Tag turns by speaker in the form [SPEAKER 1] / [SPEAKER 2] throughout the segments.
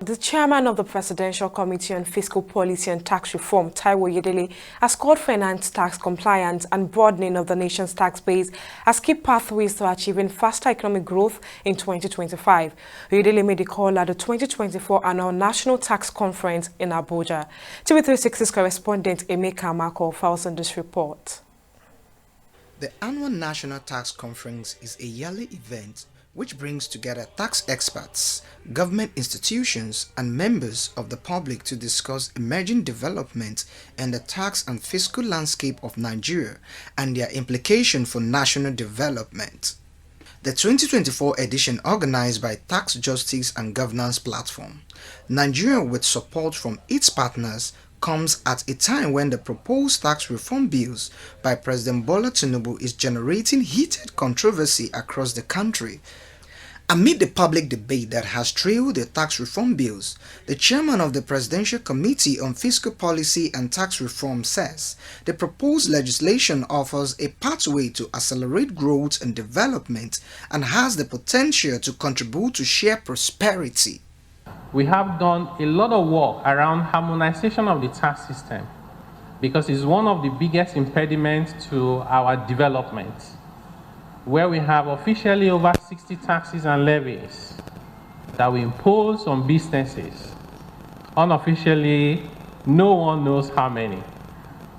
[SPEAKER 1] The chairman of the Presidential Committee on Fiscal Policy and Tax Reform, Taiwo Oyedele, has called for enhanced tax compliance and broadening of the nation's tax base as key pathways to achieving faster economic growth in 2025. Oyedele made the call at the 2024 Annual National Tax Conference in Abuja. TV360's correspondent Emeka Amako files on this report.
[SPEAKER 2] The Annual National Tax Conference is a yearly event which brings together tax experts, government institutions, and members of the public to discuss emerging developments in the tax and fiscal landscape of Nigeria and their implication for national development. The 2024 edition, organized by Tax Justice and Governance Platform, Nigeria with support from its partners, comes at a time when the proposed tax reform bills by President Bola Tinubu is generating heated controversy across the country. Amid the public debate that has trailed the tax reform bills, the chairman of the Presidential Committee on Fiscal Policy and Tax Reform says the proposed legislation offers a pathway to accelerate growth and development and has the potential to contribute to shared prosperity.
[SPEAKER 3] We have done a lot of work around harmonization of the tax system because it's one of the biggest impediments to our development, where we have officially over 60 taxes and levies that we impose on businesses. Unofficially, no one knows how many,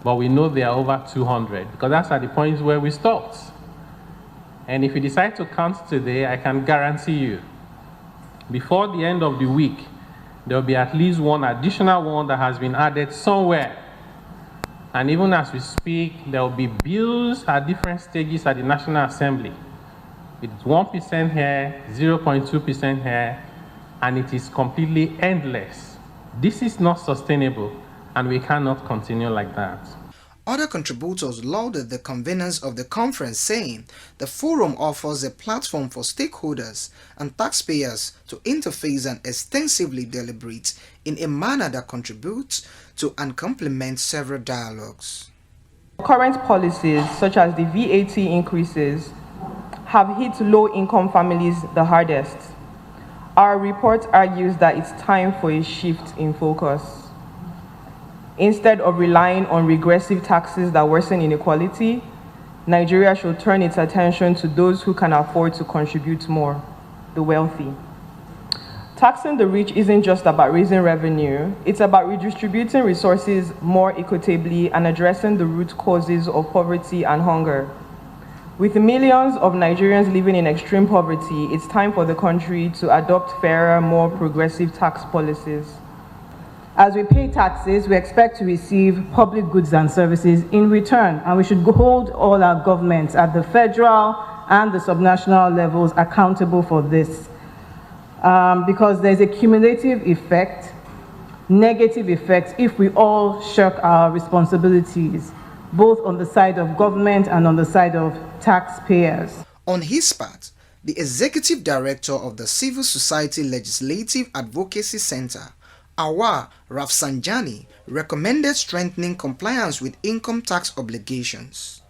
[SPEAKER 3] but we know there are over 200 because that's at the point where we stopped. And if you decide to count today, I can guarantee you, before the end of the week, there will be at least one additional one that has been added somewhere. And even as we speak, there will be bills at different stages at the National Assembly. It's 1% here, 0.2% here, and it is completely endless. This is not sustainable, and we cannot continue like that.
[SPEAKER 2] Other contributors lauded the conveners of the conference, saying the forum offers a platform for stakeholders and taxpayers to interface and extensively deliberate in a manner that contributes to and complements several dialogues.
[SPEAKER 4] Current policies, such as the VAT increases, have hit low-income families the hardest. Our report argues that it's time for a shift in focus. Instead of relying on regressive taxes that worsen inequality, Nigeria should turn its attention to those who can afford to contribute more, the wealthy. Taxing the rich isn't just about raising revenue, it's about redistributing resources more equitably and addressing the root causes of poverty and hunger. With millions of Nigerians living in extreme poverty, it's time for the country to adopt fairer, more progressive tax policies.
[SPEAKER 5] As we pay taxes, we expect to receive public goods and services in return, and we should hold all our governments at the federal and the subnational levels accountable for this. Because there's a cumulative effect, negative effects, if we all shirk our responsibilities, both on the side of government and on the side of taxpayers.
[SPEAKER 2] On his part, the executive director of the Civil Society Legislative Advocacy Center, Awar Rafsanjani, recommended strengthening compliance with income tax obligations.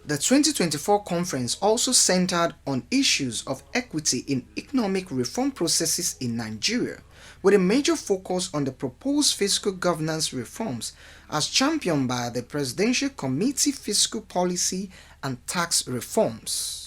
[SPEAKER 2] The 2024 conference also centered on issues of equity in economic reform processes in Nigeria, with a major focus on the proposed fiscal governance reforms as championed by the Presidential Committee Fiscal Policy and Tax Reforms.